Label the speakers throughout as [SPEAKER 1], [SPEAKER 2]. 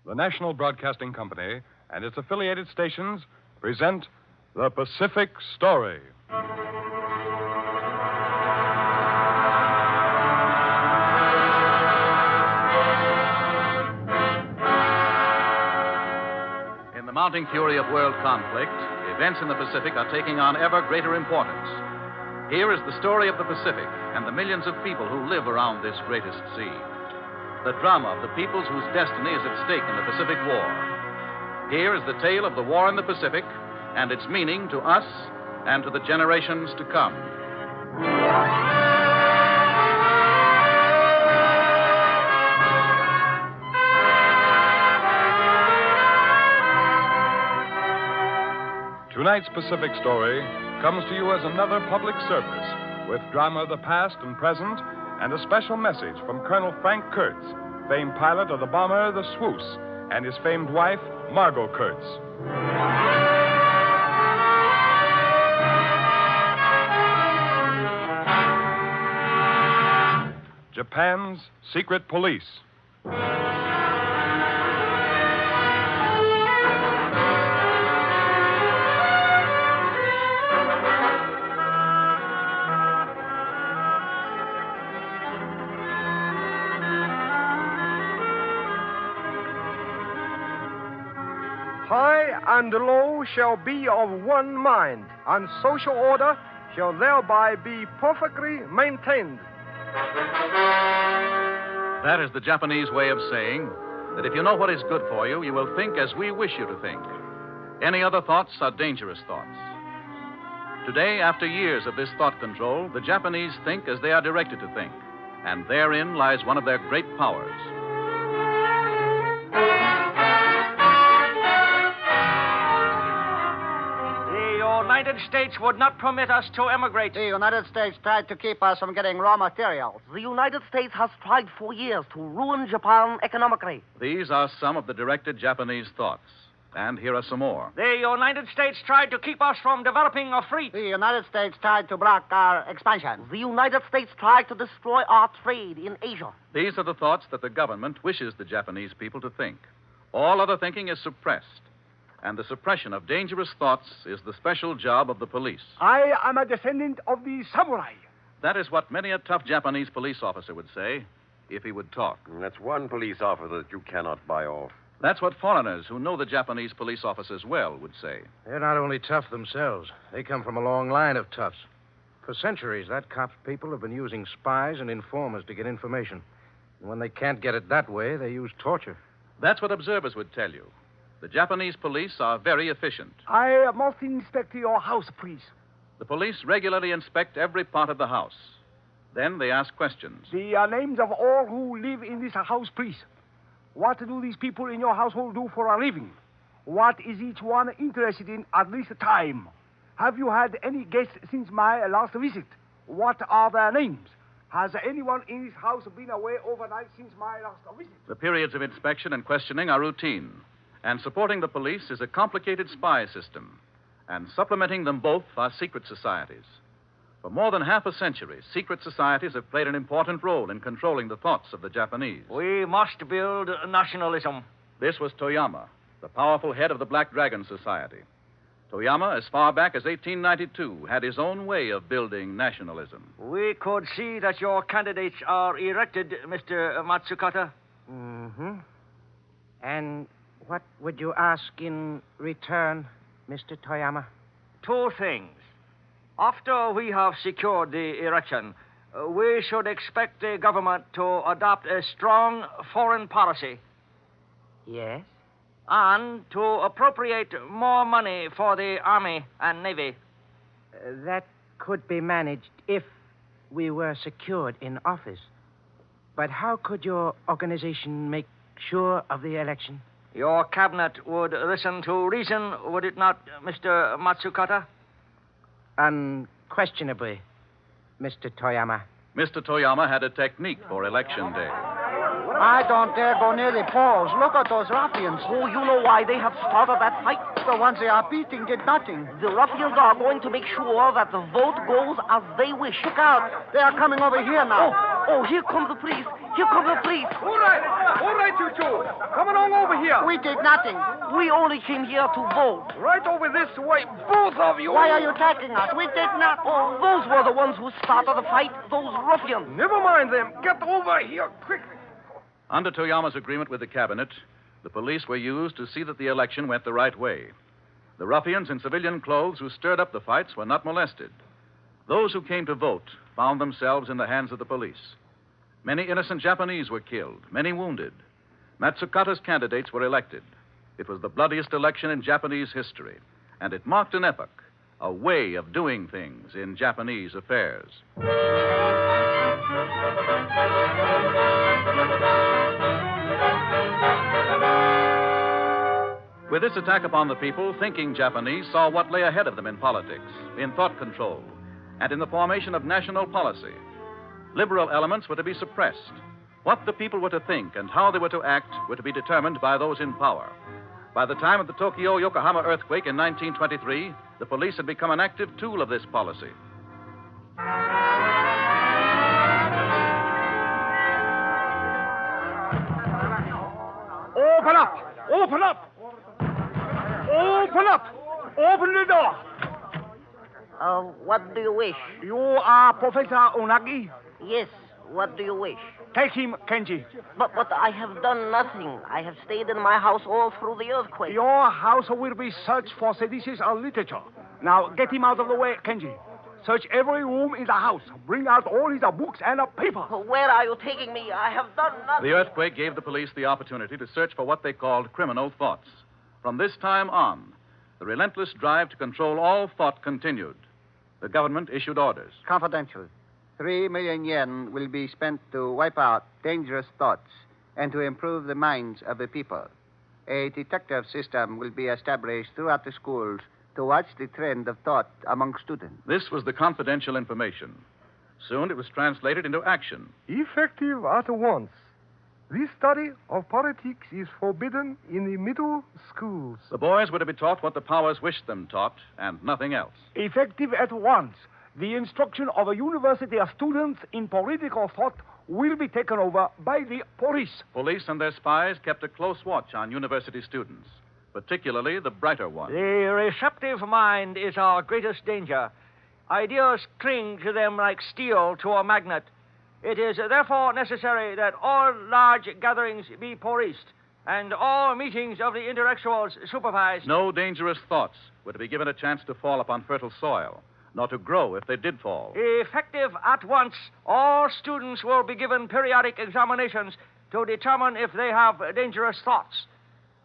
[SPEAKER 1] the National Broadcasting Company and its affiliated stations present The Pacific Story.
[SPEAKER 2] In the mounting fury of world conflict, events in the Pacific are taking on ever greater importance. Here is the story of the Pacific and the millions of people who live around this greatest sea. The drama of the peoples whose destiny is at stake in the Pacific War. Here is the tale of the war in the Pacific and its meaning to us and to the generations to come.
[SPEAKER 1] Tonight's Pacific Story comes to you as another public service with drama of the past and present and a special message from Colonel Frank Kurtz, famed pilot of the bomber the Swoose, and his famed wife, Margot Kurtz. Japan's Secret Police.
[SPEAKER 3] High and low shall be of one mind, and social order shall thereby be perfectly maintained.
[SPEAKER 2] That is the Japanese way of saying that if you know what is good for you, you will think as we wish you to think. Any other thoughts are dangerous thoughts. Today, after years of this thought control, the Japanese think as they are directed to think, and therein lies one of their great powers.
[SPEAKER 4] The United States would not permit us to emigrate.
[SPEAKER 5] The United States tried to keep us from getting raw materials.
[SPEAKER 6] The United States has tried for years to ruin Japan economically.
[SPEAKER 2] These are some of the directed Japanese thoughts. And here are some more.
[SPEAKER 4] The United States tried to keep us from developing a fleet.
[SPEAKER 5] The United States tried to block our expansion.
[SPEAKER 6] The United States tried to destroy our trade in Asia.
[SPEAKER 2] These are the thoughts that the government wishes the Japanese people to think. All other thinking is suppressed. And the suppression of dangerous thoughts is the special job of the police.
[SPEAKER 3] I am a descendant of the samurai.
[SPEAKER 2] That is what many a tough Japanese police officer would say if he would talk.
[SPEAKER 7] That's one police officer that you cannot buy off.
[SPEAKER 2] That's what foreigners who know the Japanese police officers well would say.
[SPEAKER 8] They're not only tough themselves. They come from a long line of toughs. For centuries, that cops people have been using spies and informers to get information. And when they can't get it that way, they use torture.
[SPEAKER 2] That's what observers would tell you. The Japanese police are very efficient.
[SPEAKER 3] I must inspect your house, please.
[SPEAKER 2] The police regularly inspect every part of the house. Then they ask questions.
[SPEAKER 3] The names of all who live in this house, please. What do these people in your household do for a living? What is each one interested in at this time? Have you had any guests since my last visit? What are their names? Has anyone in this house been away overnight since my last visit?
[SPEAKER 2] The periods of inspection and questioning are routine. And supporting the police is a complicated spy system. And supplementing them both are secret societies. For more than half a century, secret societies have played an important role in controlling the thoughts of the Japanese.
[SPEAKER 4] We must build nationalism.
[SPEAKER 2] This was Toyama, the powerful head of the Black Dragon Society. Toyama, as far back as 1892, had his own way of building nationalism.
[SPEAKER 4] We could see that your candidates are elected, Mr. Matsukata.
[SPEAKER 5] Mm-hmm. And what would you ask in return, Mr. Toyama?
[SPEAKER 4] Two things. After we have secured the election, we should expect the government to adopt a strong foreign policy.
[SPEAKER 5] Yes?
[SPEAKER 4] And to appropriate more money for the Army and Navy.
[SPEAKER 5] That could be managed if we were secured in office. But how could your organization make sure of the election?
[SPEAKER 4] Your cabinet would listen to reason, would it not, Mr. Matsukata?
[SPEAKER 5] Unquestionably, Mr. Toyama.
[SPEAKER 2] Mr. Toyama had a technique for election day.
[SPEAKER 5] I don't dare go near the polls. Look at those ruffians.
[SPEAKER 6] Oh, you know why they have started that fight?
[SPEAKER 5] The ones they are beating did nothing.
[SPEAKER 6] The ruffians are going to make sure that the vote goes as they wish.
[SPEAKER 5] Look out. They are coming over here now.
[SPEAKER 6] Oh, here come the police. Here come the police.
[SPEAKER 3] All right, you two. Come along over here.
[SPEAKER 6] We did nothing. We only came here to vote.
[SPEAKER 3] Right over this way, both of you.
[SPEAKER 6] Why are you attacking us? We did not. Oh, those were the ones who started the fight. Those ruffians.
[SPEAKER 3] Never mind them. Get over here, quickly.
[SPEAKER 2] Under Toyama's agreement with the cabinet, the police were used to see that the election went the right way. The ruffians in civilian clothes who stirred up the fights were not molested. Those who came to vote found themselves in the hands of the police. Many innocent Japanese were killed, many wounded. Matsukata's candidates were elected. It was the bloodiest election in Japanese history, and it marked an epoch, a way of doing things in Japanese affairs. With this attack upon the people, thinking Japanese saw what lay ahead of them in politics, in thought control, and in the formation of national policy. Liberal elements were to be suppressed. What the people were to think and how they were to act were to be determined by those in power. By the time of the Tokyo-Yokohama earthquake in 1923, the police had become an active tool of this policy.
[SPEAKER 3] Open up! Open up! Open up! Open the door!
[SPEAKER 6] What do you wish?
[SPEAKER 3] You are Professor Unagi?
[SPEAKER 6] Yes, what do you wish?
[SPEAKER 3] Take him, Kenji.
[SPEAKER 6] But I have done nothing. I have stayed in my house all through the earthquake.
[SPEAKER 3] Your house will be searched for seditious literature. Now, get him out of the way, Kenji. Search every room in the house. Bring out all his books and papers.
[SPEAKER 6] Where are you taking me? I have done nothing.
[SPEAKER 2] The earthquake gave the police the opportunity to search for what they called criminal thoughts. From this time on, the relentless drive to control all thought continued. The government issued orders.
[SPEAKER 9] Confidential. 3 million yen will be spent to wipe out dangerous thoughts and to improve the minds of the people. A detective system will be established throughout the schools to watch the trend of thought among students.
[SPEAKER 2] This was the confidential information. Soon it was translated into action.
[SPEAKER 10] Effective at once. This study of politics is forbidden in the middle schools.
[SPEAKER 2] The boys were to be taught what the powers wished them taught, and nothing else.
[SPEAKER 3] Effective at once. The instruction of a university students in political thought will be taken over by the police.
[SPEAKER 2] Police and their spies kept a close watch on university students, particularly the brighter ones.
[SPEAKER 4] The receptive mind is our greatest danger. Ideas cling to them like steel to a magnet. It is therefore necessary that all large gatherings be policed and all meetings of the intellectuals supervised.
[SPEAKER 2] No dangerous thoughts were to be given a chance to fall upon fertile soil, nor to grow if they did fall.
[SPEAKER 4] Effective at once, all students will be given periodic examinations to determine if they have dangerous thoughts.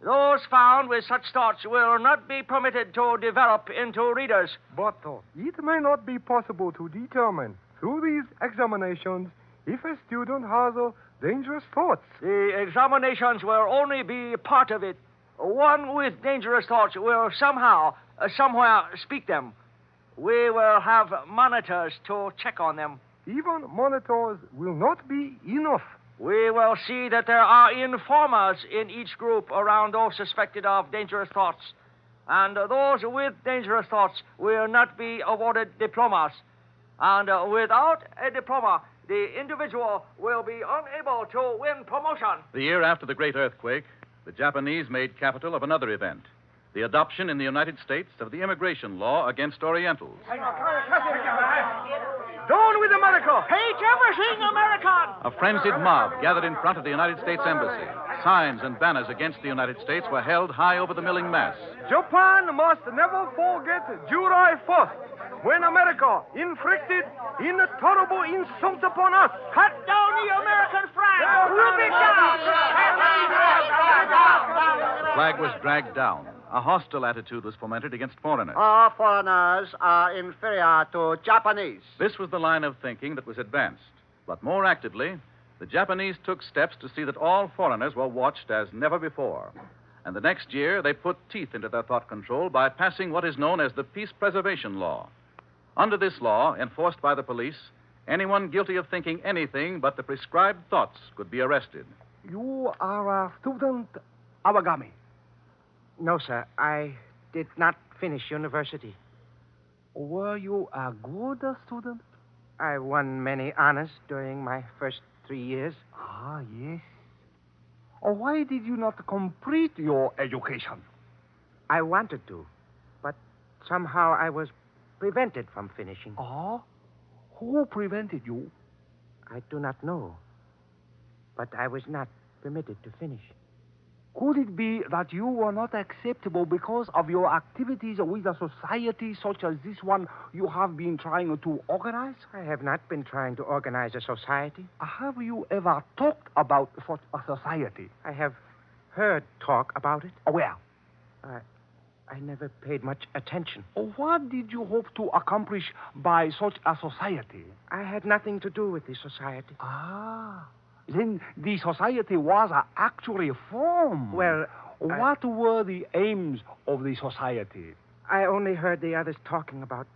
[SPEAKER 4] Those found with such thoughts will not be permitted to develop into readers.
[SPEAKER 10] But it may not be possible to determine through these examinations if a student has dangerous thoughts.
[SPEAKER 4] The examinations will only be part of it. One with dangerous thoughts will somehow, somewhere speak them. We will have monitors to check on them.
[SPEAKER 10] Even monitors will not be enough.
[SPEAKER 4] We will see that there are informers in each group around those suspected of dangerous thoughts. And those with dangerous thoughts will not be awarded diplomas. And without a diploma, the individual will be unable to win promotion.
[SPEAKER 2] The year after the great earthquake, the Japanese made capital of another event, the adoption in the United States of the immigration law against Orientals.
[SPEAKER 3] Down with America!
[SPEAKER 4] Hate everything American!
[SPEAKER 2] A frenzied mob gathered in front of the United States Embassy. Signs and banners against the United States were held high over the milling mass.
[SPEAKER 10] Japan must never forget July 1st, when America inflicted intolerable insults upon us.
[SPEAKER 4] Cut down the American flag! Rip it down!
[SPEAKER 2] The flag was dragged down. A hostile attitude was fomented against foreigners.
[SPEAKER 9] All foreigners are inferior to Japanese.
[SPEAKER 2] This was the line of thinking that was advanced. But more actively, the Japanese took steps to see that all foreigners were watched as never before. And the next year, they put teeth into their thought control by passing what is known as the Peace Preservation Law. Under this law, enforced by the police, anyone guilty of thinking anything but the prescribed thoughts could be arrested.
[SPEAKER 3] You are a student, Awagami.
[SPEAKER 5] No, sir. I did not finish university.
[SPEAKER 3] Were you a good student?
[SPEAKER 5] I won many honors during my first 3 years.
[SPEAKER 3] Ah, yes. Oh, why did you not complete your education?
[SPEAKER 5] I wanted to, but somehow I was prevented from finishing.
[SPEAKER 3] Oh? Who prevented you?
[SPEAKER 5] I do not know, but I was not permitted to finish.
[SPEAKER 3] Could it be that you were not acceptable because of your activities with a society such as this one you have been trying to organize?
[SPEAKER 5] I have not been trying to organize a society.
[SPEAKER 3] Have you ever talked about such a society?
[SPEAKER 5] I have heard talk about it.
[SPEAKER 3] Where?
[SPEAKER 5] I never paid much attention.
[SPEAKER 3] What did you hope to accomplish by such a society?
[SPEAKER 5] I had nothing to do with the society.
[SPEAKER 3] Ah. Then the society was actually formed.
[SPEAKER 5] Well,
[SPEAKER 3] what were the aims of the society?
[SPEAKER 5] I only heard the others talking about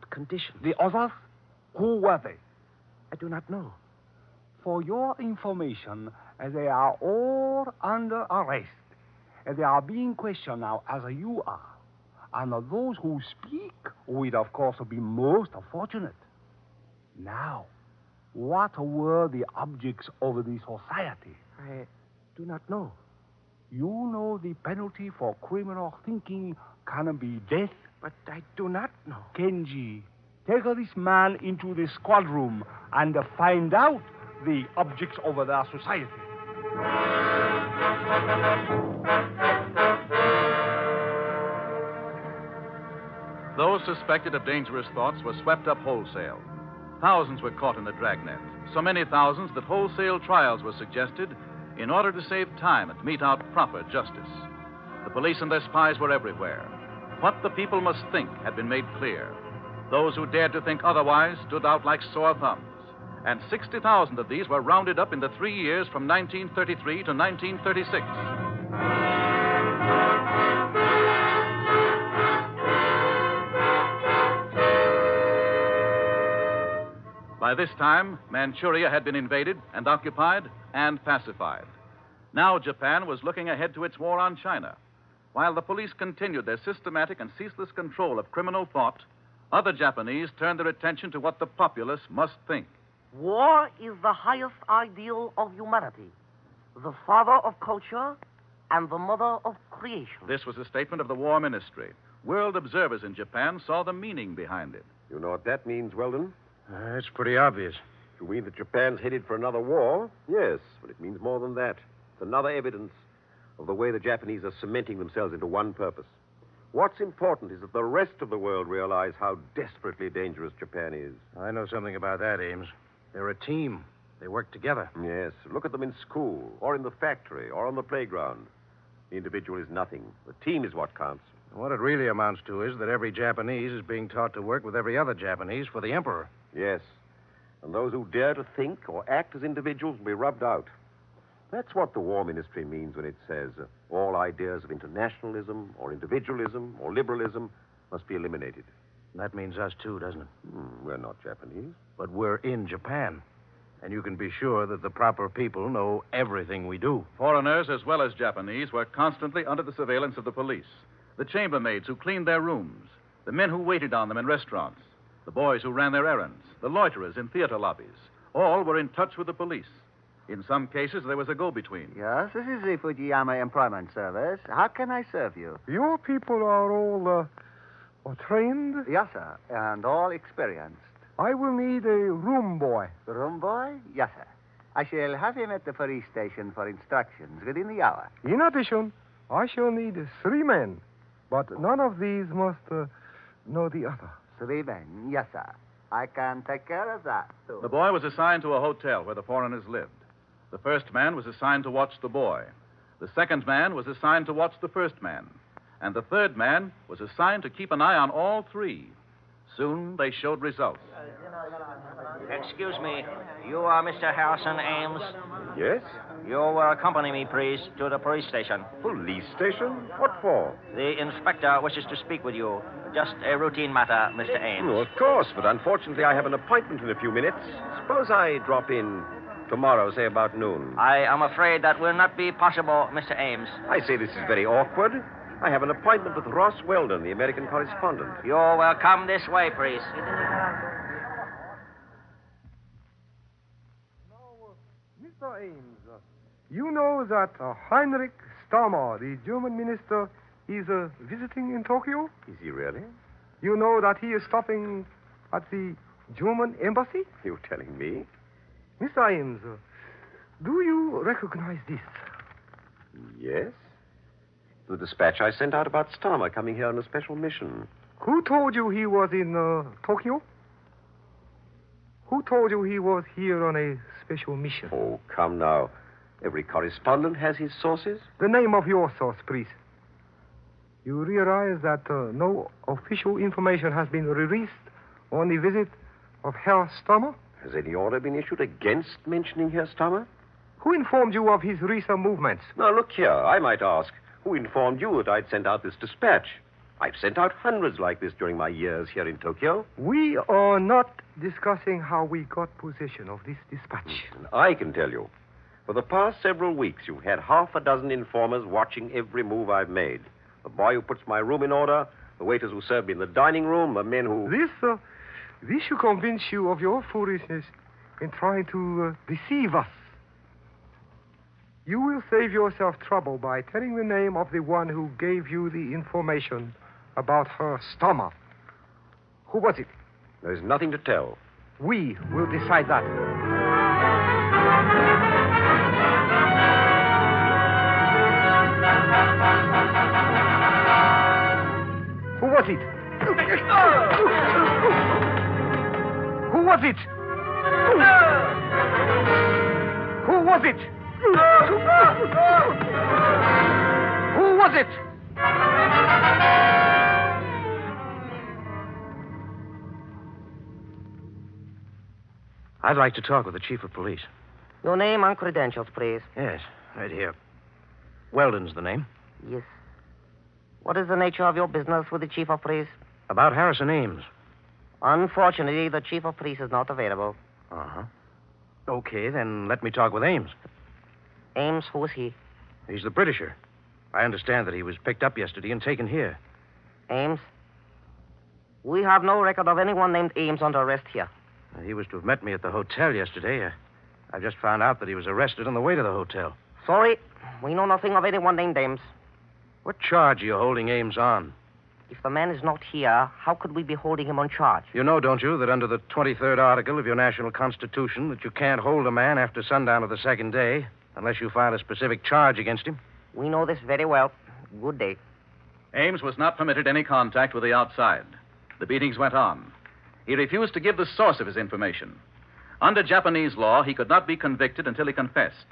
[SPEAKER 5] conditions.
[SPEAKER 3] The others? Who were they?
[SPEAKER 5] I do not know.
[SPEAKER 3] For your information, they are all under arrest. They are being questioned now as you are. And those who speak will, of course, be most fortunate. Now, what were the objects of the society?
[SPEAKER 5] I do not know.
[SPEAKER 3] You know the penalty for criminal thinking can be death?
[SPEAKER 5] But I do not know.
[SPEAKER 3] Kenji, take this man into the squad room and find out the objects of their society.
[SPEAKER 2] Those suspected of dangerous thoughts were swept up wholesale. Thousands were caught in the dragnet, so many thousands that wholesale trials were suggested in order to save time and mete out proper justice. The police and their spies were everywhere. What the people must think had been made clear. Those who dared to think otherwise stood out like sore thumbs. And 60,000 of these were rounded up in the 3 years from 1933 to 1936. By this time, Manchuria had been invaded and occupied and pacified. Now Japan was looking ahead to its war on China. While the police continued their systematic and ceaseless control of criminal thought, other Japanese turned their attention to what the populace must think.
[SPEAKER 6] War is the highest ideal of humanity, the father of culture and the mother of creation.
[SPEAKER 2] This was a statement of the War Ministry. World observers in Japan saw the meaning behind it.
[SPEAKER 7] You know what that means, Weldon?
[SPEAKER 8] It's pretty obvious.
[SPEAKER 7] To mean that Japan's headed for another war? Yes, but it means more than that. It's another evidence of the way the Japanese are cementing themselves into one purpose. What's important is that the rest of the world realize how desperately dangerous Japan is.
[SPEAKER 8] I know something about that, Ames. They're a team. They work together.
[SPEAKER 7] Yes, look at them in school, or in the factory, or on the playground. The individual is nothing. The team is what counts.
[SPEAKER 8] What it really amounts to is that every Japanese is being taught to work with every other Japanese for the emperor.
[SPEAKER 7] Yes, and those who dare to think or act as individuals will be rubbed out. That's what the War Ministry means when it says all ideas of internationalism or individualism or liberalism must be eliminated.
[SPEAKER 8] That means us too, doesn't it?
[SPEAKER 7] We're not Japanese.
[SPEAKER 8] But we're in Japan. And you can be sure that the proper people know everything we do.
[SPEAKER 2] Foreigners as well as Japanese were constantly under the surveillance of the police. The chambermaids who cleaned their rooms, the men who waited on them in restaurants, the boys who ran their errands, the loiterers in theater lobbies, all were in touch with the police. In some cases, there was a go-between.
[SPEAKER 9] Yes, this is the Fujiyama Employment Service. How can I serve you?
[SPEAKER 10] Your people are all trained?
[SPEAKER 9] Yes, sir, and all experienced.
[SPEAKER 10] I will need a room boy.
[SPEAKER 9] The room boy? Yes, sir. I shall have him at the police station for instructions within the hour.
[SPEAKER 10] In addition, I shall need 3 men, but none of these must know the other.
[SPEAKER 9] 3 men? Yes, sir. I can take care of that, too.
[SPEAKER 2] The boy was assigned to a hotel where the foreigners lived. The first man was assigned to watch the boy. The second man was assigned to watch the first man. And the third man was assigned to keep an eye on all 3. Soon they showed results.
[SPEAKER 4] Excuse me. You are Mr. Harrison Ames?
[SPEAKER 7] Yes?
[SPEAKER 4] You will accompany me, please, to the police station.
[SPEAKER 7] Police station? What for?
[SPEAKER 4] The inspector wishes to speak with you. Just a routine matter, Mr. Ames.
[SPEAKER 7] Oh, of course, but unfortunately I have an appointment in a few minutes. Suppose I drop in tomorrow, say about noon.
[SPEAKER 4] I am afraid that will not be possible, Mr. Ames.
[SPEAKER 7] I say this is very awkward. I have an appointment with Ross Weldon, the American correspondent.
[SPEAKER 4] You will come this way, please.
[SPEAKER 10] You know that Heinrich Stammer, the German minister, is visiting in Tokyo?
[SPEAKER 7] Is he really?
[SPEAKER 10] You know that he is stopping at the German embassy?
[SPEAKER 7] You telling me?
[SPEAKER 10] Mr. Ames, do you recognize this?
[SPEAKER 7] Yes. The dispatch I sent out about Stammer coming here on a special mission.
[SPEAKER 10] Who told you he was in Tokyo? Who told you he was here on a special mission?
[SPEAKER 7] Oh, come now. Every correspondent has his sources.
[SPEAKER 10] The name of your source, please. You realize that no official information has been released on the visit of Herr Stammer?
[SPEAKER 7] Has any order been issued against mentioning Herr Stammer?
[SPEAKER 10] Who informed you of his recent movements?
[SPEAKER 7] Now, look here. I might ask, who informed you that I'd sent out this dispatch? I've sent out hundreds like this during my years here in Tokyo.
[SPEAKER 10] We are not discussing how we got possession of this dispatch.
[SPEAKER 7] And I can tell you. For the past several weeks, you've had half a dozen informers watching every move I've made. The boy who puts my room in order, the waiters who serve me in the dining room, the men who...
[SPEAKER 10] This should convince you of your foolishness in trying to deceive us. You will save yourself trouble by telling the name of the one who gave you the information about Herr Stammer. Who was it?
[SPEAKER 7] There's nothing to tell.
[SPEAKER 10] We will decide that. Who was it? Who was it? Who was it? Who was it?
[SPEAKER 8] I'd like to talk with the chief of police.
[SPEAKER 6] Your name and credentials, please.
[SPEAKER 8] Yes, right here. Weldon's the name.
[SPEAKER 6] Yes. What is the nature of your business with the chief of police?
[SPEAKER 8] About Harrison Ames.
[SPEAKER 6] Unfortunately, the chief of police is not available.
[SPEAKER 8] Uh-huh. Okay, then let me talk with Ames.
[SPEAKER 6] Ames, who is he?
[SPEAKER 8] He's the Britisher. I understand that he was picked up yesterday and taken here.
[SPEAKER 6] Ames? We have no record of anyone named Ames under arrest here.
[SPEAKER 8] He was to have met me at the hotel yesterday. I just found out that he was arrested on the way to the hotel.
[SPEAKER 6] Sorry, we know nothing of anyone named Ames.
[SPEAKER 8] What charge are you holding Ames on?
[SPEAKER 6] If the man is not here, how could we be holding him on charge?
[SPEAKER 8] You know, don't you, that under the 23rd article of your national constitution, that you can't hold a man after sundown of the second day unless you file a specific charge against him?
[SPEAKER 6] We know this very well. Good day.
[SPEAKER 2] Ames was not permitted any contact with the outside. The beatings went on. He refused to give the source of his information. Under Japanese law, he could not be convicted until he confessed.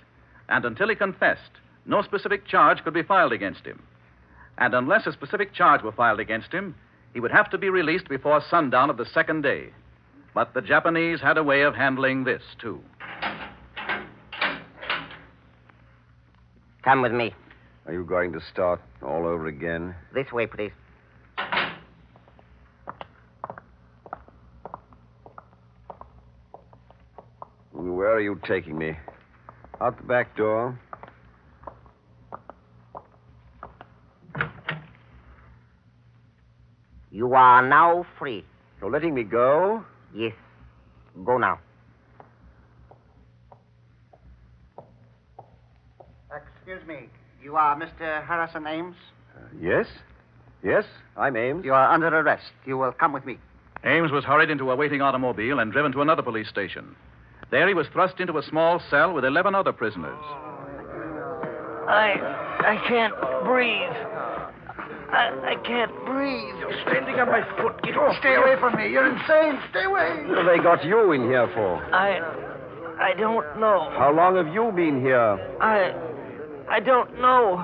[SPEAKER 2] And until he confessed, no specific charge could be filed against him. And unless a specific charge were filed against him, he would have to be released before sundown of the second day. But the Japanese had a way of handling this, too.
[SPEAKER 6] Come with me.
[SPEAKER 7] Are you going to start all over again?
[SPEAKER 6] This way, please.
[SPEAKER 7] Where are you taking me? Out the back door.
[SPEAKER 6] You are now free.
[SPEAKER 7] You're letting me go?
[SPEAKER 6] Yes. Go now.
[SPEAKER 9] Excuse me. You are Mr. Harrison Ames?
[SPEAKER 7] Yes. Yes, I'm Ames.
[SPEAKER 9] You are under arrest. You will come with me.
[SPEAKER 2] Ames was hurried into a waiting automobile and driven to another police station. There he was thrust into a small cell with 11 other prisoners.
[SPEAKER 4] I can't breathe. I can't breathe.
[SPEAKER 10] You're standing on my foot. Get off.
[SPEAKER 9] Stay away from me. You're insane. Stay away.
[SPEAKER 7] What have they got you in here for?
[SPEAKER 4] I don't know.
[SPEAKER 7] How long have you been here?
[SPEAKER 4] I don't know.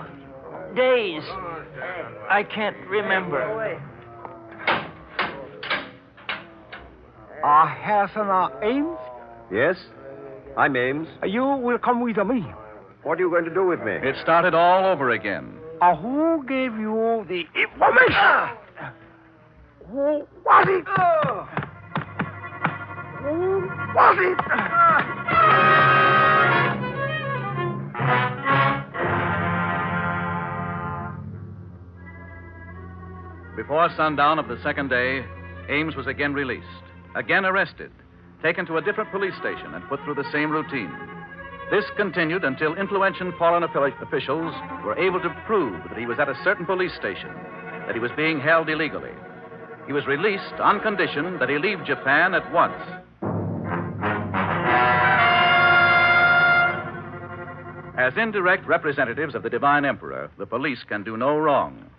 [SPEAKER 4] Days. I can't remember.
[SPEAKER 3] Harrison Ames?
[SPEAKER 7] Yes, I'm Ames.
[SPEAKER 3] You will come with me.
[SPEAKER 7] What are you going to do with me?
[SPEAKER 2] It started all over again.
[SPEAKER 3] Who gave you the information? Who was it? Who was it?
[SPEAKER 2] Before sundown of the second day, Ames was again released, again arrested, taken to a different police station, and put through the same routine. This continued until influential foreign officials were able to prove that he was at a certain police station, that he was being held illegally. He was released on condition that he leave Japan at once. As indirect representatives of the Divine Emperor, the police can do no wrong.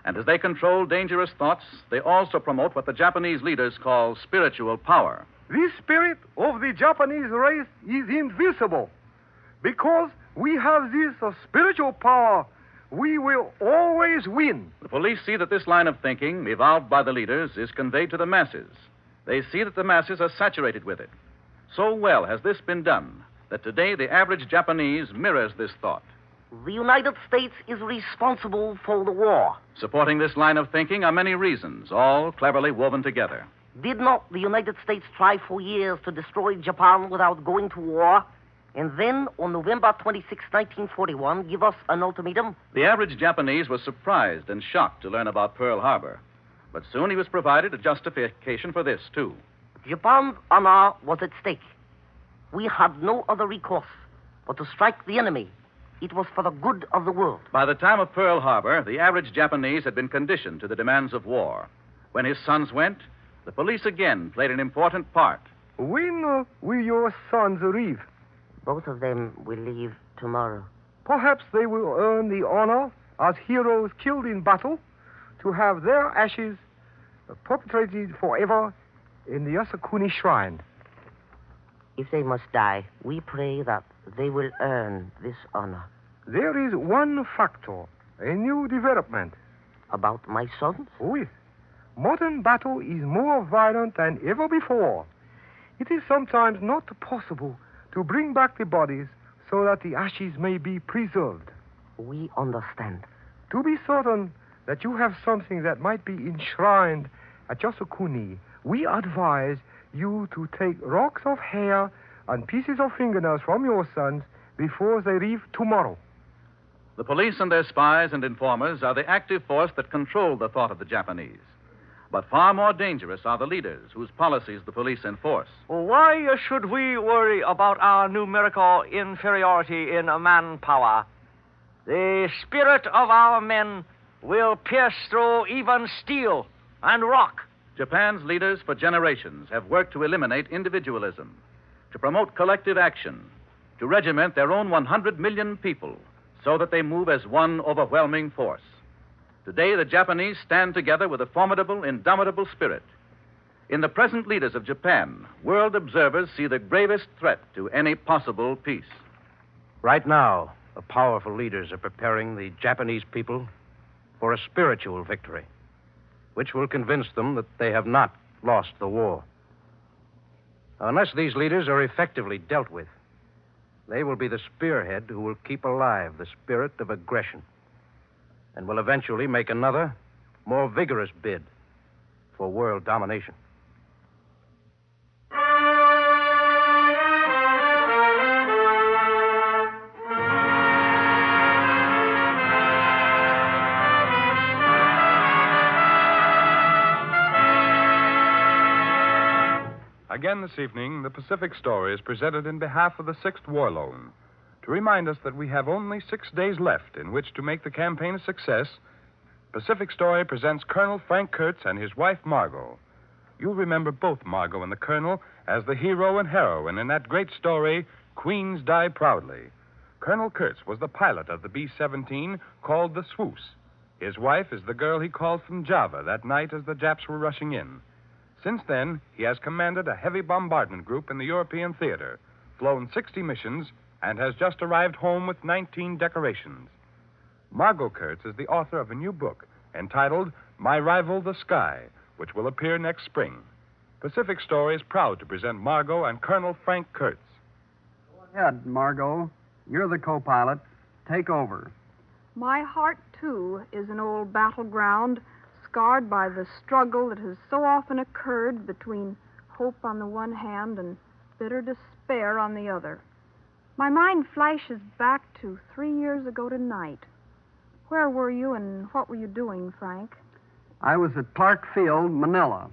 [SPEAKER 2] And as they control dangerous thoughts, they also promote what the Japanese leaders call spiritual power.
[SPEAKER 10] The spirit of the Japanese race is invincible. Because we have this spiritual power, we will always win.
[SPEAKER 2] The police see that this line of thinking, evolved by the leaders, is conveyed to the masses. They see that the masses are saturated with it. So well has this been done that today the average Japanese mirrors this thought.
[SPEAKER 6] The United States is responsible for the war.
[SPEAKER 2] Supporting this line of thinking are many reasons, all cleverly woven together.
[SPEAKER 6] Did not the United States try for years to destroy Japan without going to war? And then, on November 26, 1941, give us an ultimatum?
[SPEAKER 2] The average Japanese was surprised and shocked to learn about Pearl Harbor. But soon he was provided a justification for this, too.
[SPEAKER 6] Japan's honor was at stake. We had no other recourse but to strike the enemy. It was for the good of the world.
[SPEAKER 2] By the time of Pearl Harbor, the average Japanese had been conditioned to the demands of war. When his sons went, the police again played an important part.
[SPEAKER 10] When will your sons leave?
[SPEAKER 6] Both of them will leave tomorrow.
[SPEAKER 10] Perhaps they will earn the honor, as heroes killed in battle, to have their ashes perpetrated forever in the Yasukuni Shrine.
[SPEAKER 6] If they must die, we pray that they will earn this honor.
[SPEAKER 10] There is one factor, a new development.
[SPEAKER 6] About my sons?
[SPEAKER 10] Yes. Modern battle is more violent than ever before. It is sometimes not possible to bring back the bodies so that the ashes may be preserved.
[SPEAKER 6] We understand.
[SPEAKER 10] To be certain that you have something that might be enshrined at Yasukuni, we advise you to take locks of hair and pieces of fingernails from your sons before they leave tomorrow.
[SPEAKER 2] The police and their spies and informers are the active force that control the thought of the Japanese. But far more dangerous are the leaders whose policies the police enforce.
[SPEAKER 4] Why should we worry about our numerical inferiority in manpower? The spirit of our men will pierce through even steel and rock.
[SPEAKER 2] Japan's leaders for generations have worked to eliminate individualism, to promote collective action, to regiment their own 100 million people so that they move as one overwhelming force. Today, the Japanese stand together with a formidable, indomitable spirit. In the present leaders of Japan, world observers see the gravest threat to any possible peace.
[SPEAKER 8] Right now, the powerful leaders are preparing the Japanese people for a spiritual victory, which will convince them that they have not lost the war. Unless these leaders are effectively dealt with, they will be the spearhead who will keep alive the spirit of aggression and will eventually make another, more vigorous bid for world domination.
[SPEAKER 1] Again this evening, the Pacific Story is presented in behalf of the 6th War Loan. To remind us that we have only 6 days left in which to make the campaign a success, Pacific Story presents Colonel Frank Kurtz and his wife, Margot. You'll remember both Margot and the Colonel as the hero and heroine in that great story, Queens Die Proudly. Colonel Kurtz was the pilot of the B-17 called the Luce. His wife is the girl he called from Java that night as the Japs were rushing in. Since then, he has commanded a heavy bombardment group in the European theater, flown 60 missions, and has just arrived home with 19 decorations. Margot Kurtz is the author of a new book entitled My Rival the Sky, which will appear next spring. Pacific Story is proud to present Margot and Colonel Frank Kurtz.
[SPEAKER 11] Go ahead, Margot. You're the co-pilot. Take over.
[SPEAKER 12] My heart, too, is an old battleground, scarred by the struggle that has so often occurred between hope on the one hand and bitter despair on the other. My mind flashes back to 3 years ago tonight. Where were you and what were you doing, Frank?
[SPEAKER 11] I was at Clark Field, Manila,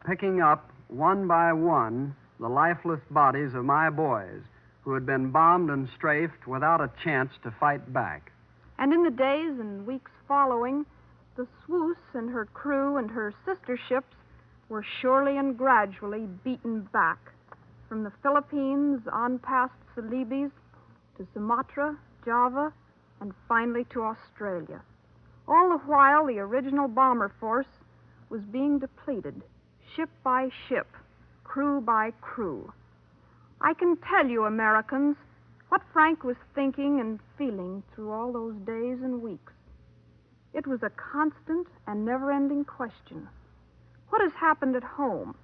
[SPEAKER 11] picking up, one by one, the lifeless bodies of my boys who had been bombed and strafed without a chance to fight back.
[SPEAKER 12] And in the days and weeks following, the Luce and her crew and her sister ships were surely and gradually beaten back from the Philippines on past Celebes to Sumatra, Java, and finally to Australia. All the while, the original bomber force was being depleted, ship by ship, crew by crew. I can tell you, Americans, what Frank was thinking and feeling through all those days and weeks. It was a constant and never-ending question. What has happened at home?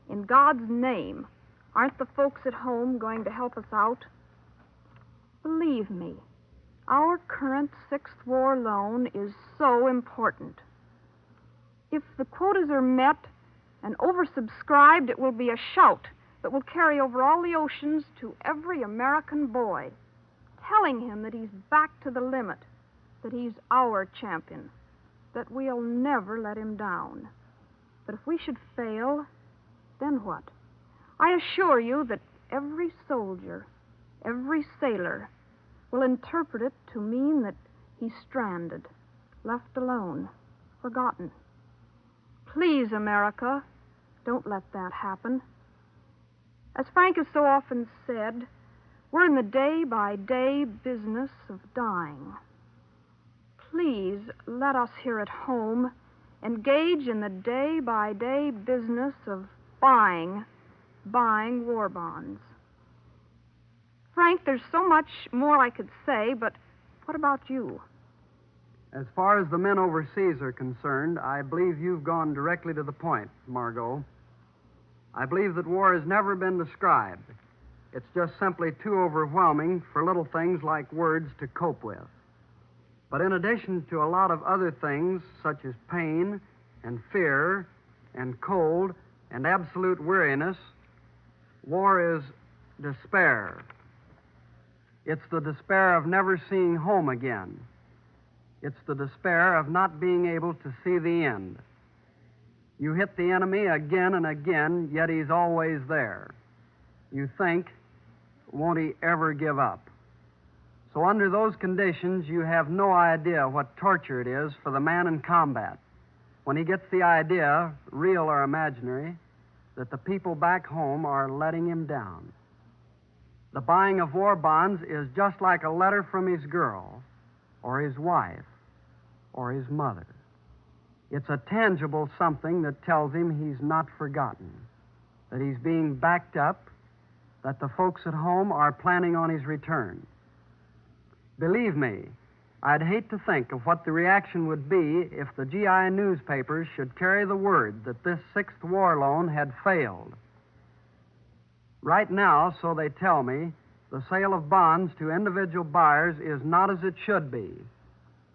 [SPEAKER 12] In God's name, aren't the folks at home going to help us out? Believe me, our current Sixth War loan is so important. If the quotas are met and oversubscribed, it will be a shout that will carry over all the oceans to every American boy, telling him that he's back to the limit, that he's our champion, that we'll never let him down. But if we should fail, then what? I assure you that every soldier, every sailor, will interpret it to mean that he's stranded, left alone, forgotten. Please, America, don't let that happen. As Frank has so often said, we're in the day-by-day business of dying. Please let us here at home engage in the day-by-day business of buying war bonds. Frank, there's so much more I could say, but what about you?
[SPEAKER 11] As far as the men overseas are concerned, I believe you've gone directly to the point, Margot. I believe that war has never been described. It's just simply too overwhelming for little things like words to cope with. But in addition to a lot of other things, such as pain and fear and cold and absolute weariness, war is despair. It's the despair of never seeing home again. It's the despair of not being able to see the end. You hit the enemy again and again, yet he's always there. You think, won't he ever give up? So under those conditions, you have no idea what torture it is for the man in combat when he gets the idea, real or imaginary, that the people back home are letting him down. The buying of war bonds is just like a letter from his girl, or his wife, or his mother. It's a tangible something that tells him he's not forgotten, that he's being backed up, that the folks at home are planning on his return. Believe me, I'd hate to think of what the reaction would be if the GI newspapers should carry the word that this Sixth War loan had failed. Right now, so they tell me, the sale of bonds to individual buyers is not as it should be.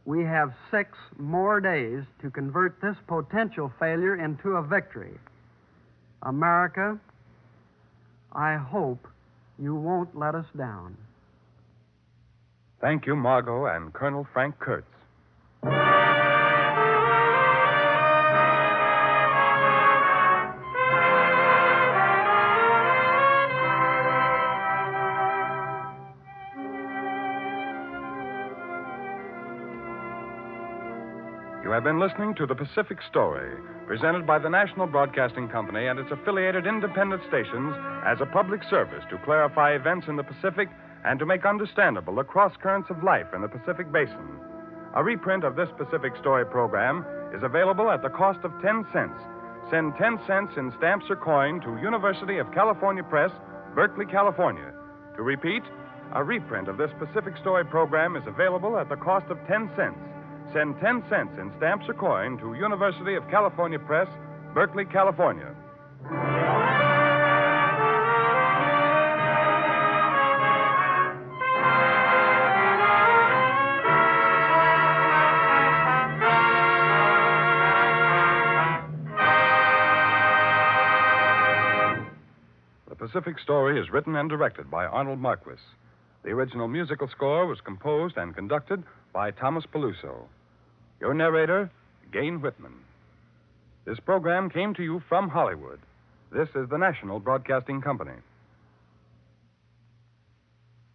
[SPEAKER 11] We have 6 more days to convert this potential failure into a victory. America, I hope you won't let us down.
[SPEAKER 1] Thank you, Margot and Colonel Frank Kurtz. You have been listening to The Pacific Story, presented by the National Broadcasting Company and its affiliated independent stations as a public service to clarify events in the Pacific and to make understandable the cross-currents of life in the Pacific Basin. A reprint of this Pacific Story program is available at the cost of 10 cents. Send 10 cents in stamps or coin to University of California Press, Berkeley, California. To repeat, a reprint of this Pacific Story program is available at the cost of 10 cents. Send 10 cents in stamps or coin to University of California Press, Berkeley, California. The Pacific Story is written and directed by Arnold Marquis. The original musical score was composed and conducted by Thomas Peluso. Your narrator, Gayne Whitman. This program came to you from Hollywood. This is the National Broadcasting Company.